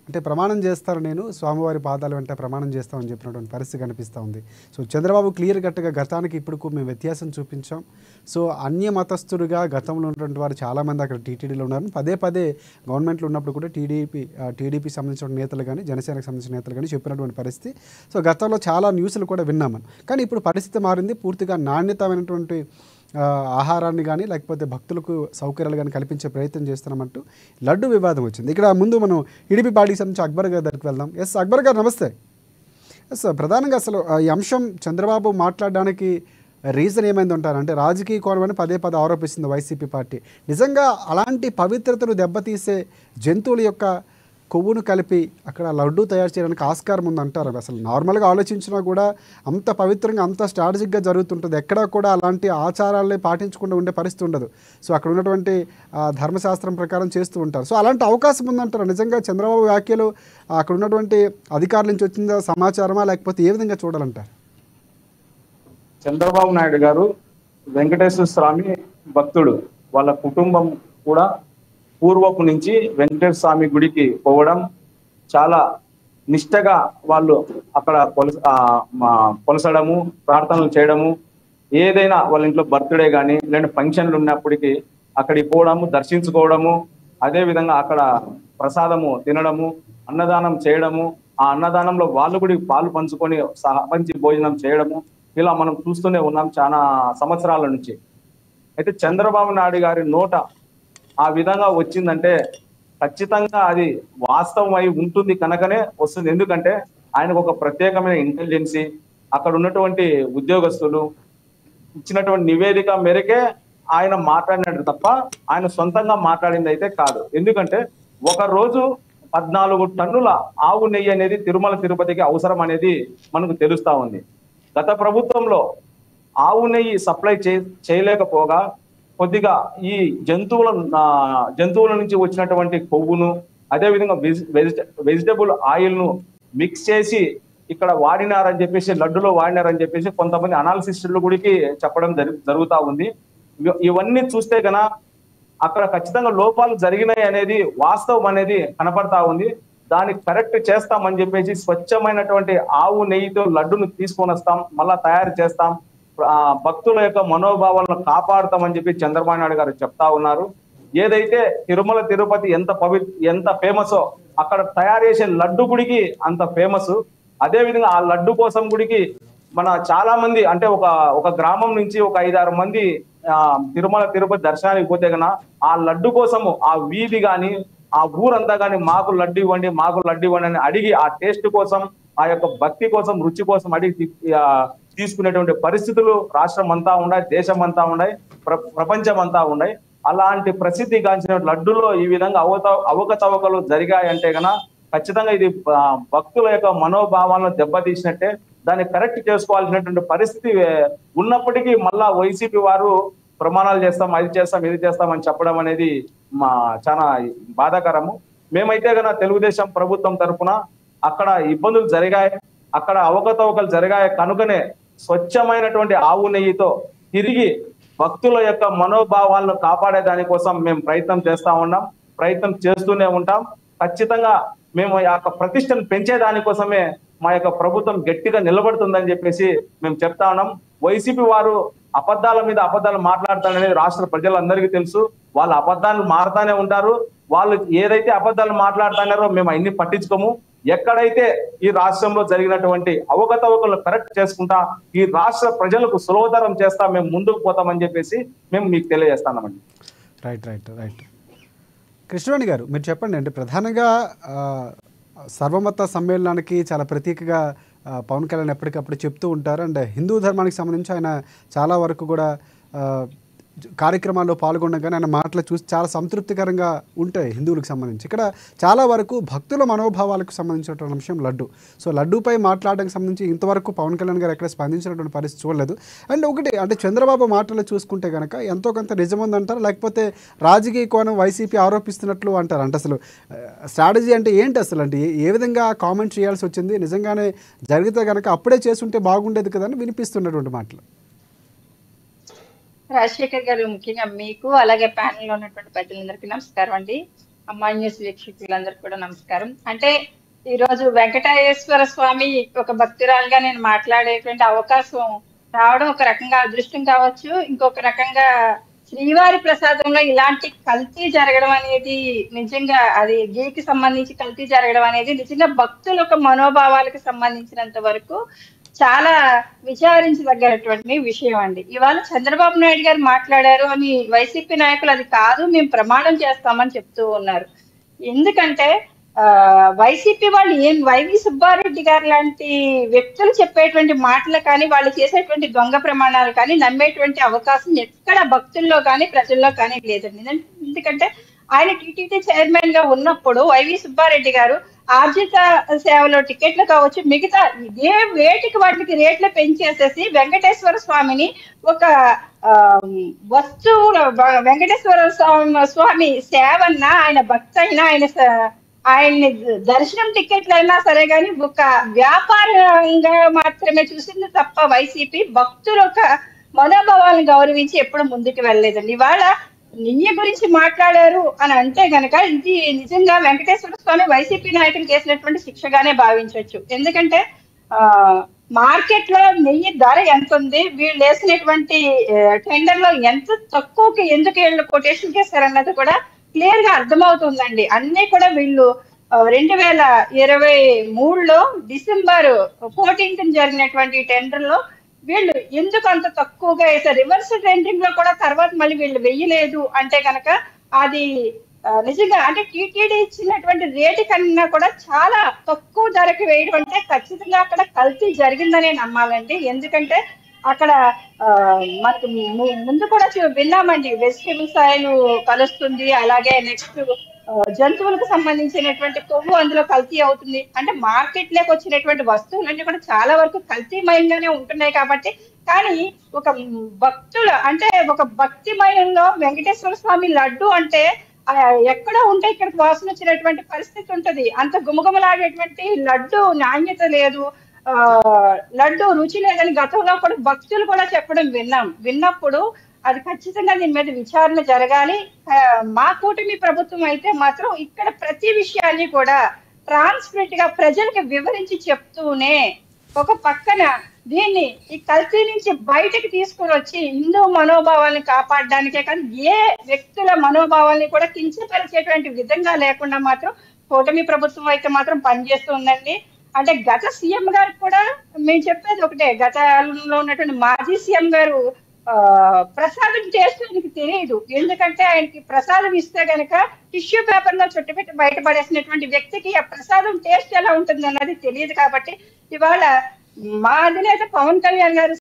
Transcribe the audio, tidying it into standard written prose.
అంటే ప్రమాణం చేస్తారు, నేను స్వామివారి పాదాల వెంట ప్రమాణం చేస్తామని చెప్పినటువంటి పరిస్థితి కనిపిస్తూ ఉంది. సో చంద్రబాబు క్లియర్ కట్గా గతానికి ఇప్పుడుకు మేము వ్యత్యాసం చూపించాం. సో అన్య మతస్థుడిగా గతంలో ఉన్నటువంటి వారు చాలామంది అక్కడ టీటీడీలో ఉన్నారు. పదే పదే గవర్నమెంట్లో ఉన్నప్పుడు కూడా టీడీపీ సంబంధించిన నేతలు కానీ జనసేనకు సంబంధించిన నేతలు కానీ చెప్పినటువంటి పరిస్థితి. సో గతంలో చాలా న్యూస్లు కూడా విన్నామని. కానీ ఇప్పుడు పరిస్థితి మారింది. పూర్తిగా నాణ్యతమైనటువంటి ఆహారాన్ని కానీ లేకపోతే భక్తులకు సౌకర్యాలు కానీ కల్పించే ప్రయత్నం చేస్తున్నామంటూ లడ్డు వివాదం వచ్చింది. ఇక్కడ ముందు మనం టీడీపీ పార్టీకి సంబంధించి అక్బర్ గారి దగ్గరికి వెళ్దాం. ఎస్ అక్బర్ గారు నమస్తే. ఎస్ ప్రధానంగా అసలు ఈ అంశం చంద్రబాబు మాట్లాడడానికి రీజన్ ఏమైంది అంటారు? అంటే రాజకీయ కోణమని పదే పదే ఆరోపిస్తుంది వైసీపీ పార్టీ. నిజంగా అలాంటి పవిత్రతను దెబ్బతీసే జంతువుల యొక్క కొవ్వును కలిపి అక్కడ లడ్డూ తయారు చేయడానికి ఆస్కారం ఉందంటారు. అసలు నార్మల్గా ఆలోచించినా కూడా అంత పవిత్రంగా అంత స్ట్రాటజిక్గా జరుగుతుంటుంది. ఎక్కడా కూడా అలాంటి ఆచారాలే పాటించకుండా ఉండే పరిస్థితి ఉండదు. సో అక్కడ ఉన్నటువంటి ధర్మశాస్త్రం ప్రకారం చేస్తూ ఉంటారు. సో అలాంటి అవకాశం ఉందంటారు. నిజంగా చంద్రబాబు వ్యాఖ్యలు అక్కడ ఉన్నటువంటి అధికారుల నుంచి వచ్చిన సమాచారమా లేకపోతే ఏ విధంగా చూడాలంటారు? చంద్రబాబు నాయుడు గారు వెంకటేశ్వర స్వామి భక్తుడు. వాళ్ళ కుటుంబం కూడా పూర్వపు నుంచి వెంకటేశ్వర స్వామి గుడికి పోవడం, చాలా నిష్టగా వాళ్ళు అక్కడ కొలసడము, ప్రార్థనలు చేయడము, ఏదైనా వాళ్ళ ఇంట్లో బర్త్డే కానీ లేదంటే ఫంక్షన్లు ఉన్నప్పటికీ అక్కడికి పోవడము, దర్శించుకోవడము, అదేవిధంగా అక్కడ ప్రసాదము తినడము, అన్నదానం చేయడము, ఆ అన్నదానంలో వాళ్ళు కూడా పాలు పంచుకొని పంచి భోజనం చేయడము, ఇలా మనం చూస్తూనే ఉన్నాం చాలా సంవత్సరాల నుంచి. అయితే చంద్రబాబు నాయుడు గారి నోట ఆ విధంగా వచ్చిందంటే ఖచ్చితంగా అది వాస్తవం అయి ఉంటుంది కనుకనే వస్తుంది. ఎందుకంటే ఆయనకు ఒక ప్రత్యేకమైన ఇంటెలిజెన్సీ, అక్కడ ఉన్నటువంటి ఉద్యోగస్తులు ఇచ్చినటువంటి నివేదిక మేరకే ఆయన మాట్లాడినాడు తప్ప ఆయన సొంతంగా మాట్లాడింది అయితే కాదు. ఎందుకంటే ఒక రోజు 14 టన్నుల ఆవు నెయ్యి అనేది తిరుమల తిరుపతికి అవసరం అనేది మనకు తెలుస్తా ఉంది. గత ప్రభుత్వంలో ఆవు నెయ్యి సప్లై చేయలేకపోగా కొద్దిగా ఈ జంతువుల నుంచి వచ్చినటువంటి కొవ్వును, అదేవిధంగా వెజిటబుల్ ఆయిల్ ను మిక్స్ చేసి ఇక్కడ వాడినారని చెప్పేసి, లడ్డులో వాడినారని చెప్పేసి కొంతమంది అనాలిసిస్టులు గుడికి చెప్పడం జరుగుతా ఉంది. ఇవన్నీ చూస్తే గన అక్కడ ఖచ్చితంగా లోపాలు జరిగినాయి అనేది వాస్తవం అనేది కనపడతా ఉంది. దాన్ని కరెక్ట్ చేస్తామని చెప్పేసి స్వచ్ఛమైనటువంటి ఆవు నెయ్యితో లడ్డును తీసుకొని వస్తాం, మళ్ళా తయారు చేస్తాం, భక్తుల యొక్క మనోభావాలను కాపాడుతామని చెప్పి చంద్రబాబు నాయుడు గారు చెప్తా ఉన్నారు. ఏదైతే తిరుమల తిరుపతి ఎంత ఫేమసో అక్కడ తయారు చేసే లడ్డు గుడికి అంత ఫేమస్. అదేవిధంగా ఆ లడ్డు కోసం గుడికి మన చాలా మంది అంటే ఒక గ్రామం నుంచి ఒక 5-6 మంది తిరుమల తిరుపతి దర్శనానికి పోతే గన ఆ లడ్డు కోసము ఆ వీధి గాని ఆ ఊరంతా గాని మాకు లడ్డు ఇవ్వండి, మాకు లడ్డు ఇవ్వండి అని అడిగి ఆ టేస్ట్ కోసం, ఆ యొక్క భక్తి కోసం, రుచి కోసం అడిగి తీసుకునేటువంటి పరిస్థితులు రాష్ట్రం అంతా ఉన్నాయి, దేశం అంతా ఉన్నాయి, ప్రపంచం అంతా ఉన్నాయి. అలాంటి ప్రసిద్ధి గాంచిన లడ్డులో ఈ విధంగా అవకతవకలు జరిగాయంటే గన ఖచ్చితంగా ఇది భక్తుల యొక్క మనోభావాలను దెబ్బతీసినట్టే. దాన్ని కరెక్ట్ చేసుకోవాల్సినటువంటి పరిస్థితి ఉన్నప్పటికీ మళ్ళా వైసీపీ వారు ప్రమాణాలు చేస్తాం, అది చేస్తాం, ఇది చేస్తాం అని చెప్పడం అనేది చాలా బాధాకరము. మేమైతే గన తెలుగుదేశం ప్రభుత్వం తరఫున అక్కడ ఇబ్బందులు జరిగాయి, అక్కడ అవకతవకలు జరిగాయి కనుకనే స్వచ్ఛమైనటువంటి ఆవు నెయ్యితో తిరిగి భక్తుల యొక్క మనోభావాలను కాపాడే దానికోసం మేము ప్రయత్నం చేస్తూనే ఉంటాం. ఖచ్చితంగా మేము ఆ యొక్క ప్రతిష్టను పెంచే దానికోసమే మా యొక్క ప్రభుత్వం గట్టిగా నిలబడుతుందని చెప్పేసి మేము చెప్తా ఉన్నాం. వైసీపీ వారు అబద్ధాల మీద అబద్ధాలు మాట్లాడతారనేది రాష్ట్ర ప్రజలందరికీ తెలుసు. వాళ్ళ అబద్ధాలు మారుతానే ఉంటారు. వాళ్ళు ఏదైతే అబద్ధాలు మాట్లాడుతున్నారో మేము అన్ని పట్టించుకోము. ఎక్కడైతే ఈ రాష్ట్రంలో జరిగినటువంటి అవకతవకలను కరెక్ట్ చేసుకుంటా ఈ రాష్ట్ర ప్రజలకు సులభతరం చేస్తా మేము ముందుకు పోతామని చెప్పేసి మేము మీకు తెలియజేస్తామండి. రైట్ కృష్ణవేణి గారు, మీరు చెప్పండి. అంటే ప్రధానంగా సర్వమత సమ్మేళనానికి చాలా ప్రతీకగా పవన్ కళ్యాణ్ ఎప్పటికప్పుడు చెప్తూ ఉంటారు. అండ్ హిందూ ధర్మానికి సంబంధించి ఆయన చాలా వరకు కూడా కార్యక్రమాల్లో పాల్గొనగానే ఆయన మాటలు చూసి చాలా సంతృప్తికరంగా ఉంటాయి హిందువులకు సంబంధించి. ఇక్కడ చాలా వరకు భక్తుల మనోభావాలకు సంబంధించినటువంటి అంశం లడ్డు. సో లడ్డూపై మాట్లాడడానికి సంబంధించి ఇంతవరకు పవన్ కళ్యాణ్ గారు ఎక్కడ స్పందించినటువంటి పరిస్థితి చూడలేదు. అండ్ ఒకటి అంటే చంద్రబాబు మాటలు చూసుకుంటే కనుక ఎంతో కొంత నిజముందంటారు, లేకపోతే రాజకీయ కోణం వైసీపీ ఆరోపిస్తున్నట్లు అంటారు. అంటే అసలు స్ట్రాటజీ అంటే ఏంటి అసలు? అంటే ఏ విధంగా కామెంట్ చేయాల్సి వచ్చింది? నిజంగానే జరిగితే కనుక అప్పుడే చేస్తుంటే బాగుండేది కదా అని వినిపిస్తున్నటువంటి మాటలు. రాజశేఖర్ గారు, ముఖ్యంగా మీకు అలాగే ప్యానెల్ లో ఉన్నటువంటి పెద్దలందరికీ నమస్కారం అండి. అమ్మాయి న్యూస్ వీక్షకులందరికీ కూడా నమస్కారం. అంటే ఈ రోజు వెంకటేశ్వర స్వామి ఒక భక్తురాలుగా నేను మాట్లాడేటువంటి అవకాశం రావడం ఒక రకంగా అదృష్టం కావచ్చు. ఇంకొక రకంగా శ్రీవారి ప్రసాదంలో ఇలాంటి కల్తీ జరగడం అనేది నిజంగా అది గీకి సంబంధించి కల్తీ జరగడం అనేది నిజంగా భక్తుల యొక్క మనోభావాలకు సంబంధించినంత వరకు చాలా విచారించదగ్గటువంటి విషయం అండి. ఇవాళ చంద్రబాబు నాయుడు గారు మాట్లాడారు అని వైసీపీ నాయకులు అది కాదు మేము ప్రమాణం చేస్తామని చెప్తూ ఉన్నారు. ఎందుకంటే వైసీపీ వాళ్ళు ఏం వైవి సుబ్బారెడ్డి గారు లాంటి వ్యక్తులు చెప్పేటువంటి మాటలు కానీ వాళ్ళు చేసేటువంటి దొంగ ప్రమాణాలు కానీ నమ్మేటువంటి అవకాశం ఎక్కడ భక్తుల్లో కానీ ప్రజల్లో కానీ లేదండి. ఎందుకంటే ఆయన టీటీడీ చైర్మన్ గా ఉన్నప్పుడు వైవి సుబ్బారెడ్డి గారు ఆర్జిత సేవలో టికెట్లు కావచ్చు మిగతా ఇదే వేటికి వాటికి రేట్లు పెంచేసేసి వెంకటేశ్వర స్వామిని ఒక వస్తువు వెంకటేశ్వర స్వామి సేవన్నా ఆయన భక్తి అయినా ఆయన్ని దర్శనం టికెట్లు అయినా సరే కానీ ఒక వ్యాపారంగా మాత్రమే చూసింది తప్ప వైసీపీ భక్తుల యొక్క మనోభావాలను గౌరవించి ఎప్పుడు ముందుకు వెళ్ళలేదండి. ఇవాళ నెయ్యి గురించి మాట్లాడారు అని అంటే గనక ఇది నిజంగా వెంకటేశ్వర స్వామి వైసీపీ నాయకులు చేసినటువంటి శిక్షగానే భావించవచ్చు. ఎందుకంటే మార్కెట్ లో నెయ్యి ధర ఎంత ఉంది, వీళ్ళు వేసినటువంటి టెండర్ లో ఎంత తక్కువకి ఎందుకు వీళ్ళు కొటేషన్ చేశారన్నది కూడా క్లియర్ గా అర్థమవుతుందండి. అన్ని కూడా వీళ్ళు 2023లో December 14th జరిగినటువంటి టెండర్ లో వీళ్ళు ఎందుకు అంత తక్కువగా వేసారు. రివర్స్ టెండరింగ్ లో కూడా తర్వాత మళ్ళీ వీళ్ళు వెయ్యలేదు అంటే కనుక అది నిజంగా అంటే టీటీడీ ఇచ్చినటువంటి రేటు కన్నా కూడా చాలా తక్కువ ధరకి వేయడం అంటే ఖచ్చితంగా అక్కడ కల్తీ జరిగిందనే నమ్మాలండి. ఎందుకంటే అక్కడ మనకు ముందు కూడా విన్నామండి, వెజిటేబుల్స్ ఆయిల్ కలుస్తుంది, అలాగే నెక్స్ట్ జంతువులకు సంబంధించినటువంటి కొవ్వు అందులో కల్తీ అవుతుంది. అంటే మార్కెట్ లోకి వచ్చినటువంటి వస్తువులన్నీ కూడా చాలా వరకు కల్తీమయంగానే ఉంటున్నాయి. కాబట్టి కానీ ఒక భక్తుల అంటే ఒక భక్తిమయంలో వెంకటేశ్వర స్వామి లడ్డు అంటే ఎక్కడ ఉంటే ఇక్కడికి వాసన వచ్చినటువంటి పరిస్థితి ఉంటది. అంత గుమగుమలాడేటువంటి లడ్డు నాణ్యత లేదు, లడ్డు రుచి లేదని గతంలో కూడా భక్తులు కూడా చెప్పడం విన్నప్పుడు అది ఖచ్చితంగా దీని మీద విచారణ జరగాలి. మా కూటమి ప్రభుత్వం అయితే మాత్రం ఇక్కడ ప్రతి విషయాన్ని కూడా ట్రాన్స్పరెంట్ గా ప్రజలకు వివరించి చెప్తూనే ఒక పక్కన దీన్ని ఈ కల్తీ నుంచి బయటకు తీసుకుని వచ్చి హిందూ మనోభావాలను కాపాడడానికే కానీ ఏ వ్యక్తుల మనోభావాల్ని కూడా కించపరిచేటువంటి విధంగా లేకుండా మాత్రం కూటమి ప్రభుత్వం అయితే మాత్రం పనిచేస్తుందండి. అంటే గత సీఎం గారు కూడా మేము చెప్పేది ఒకటే, గతంలో ఉన్నటువంటి మాజీ సీఎం గారు ప్రసాదం టేస్ట్ ఆయనకి తెలియదు. ఎందుకంటే ఆయనకి ప్రసాదం ఇస్తే గనక టిష్యూ పేపర్ లో చుట్టుపెట్టి బయటపడేసినటువంటి వ్యక్తికి ఆ ప్రసాదం టేస్ట్ ఎలా ఉంటుంది అన్నది తెలియదు. కాబట్టి ఇవాళ మా అధినేత పవన్ కళ్యాణ్ గారు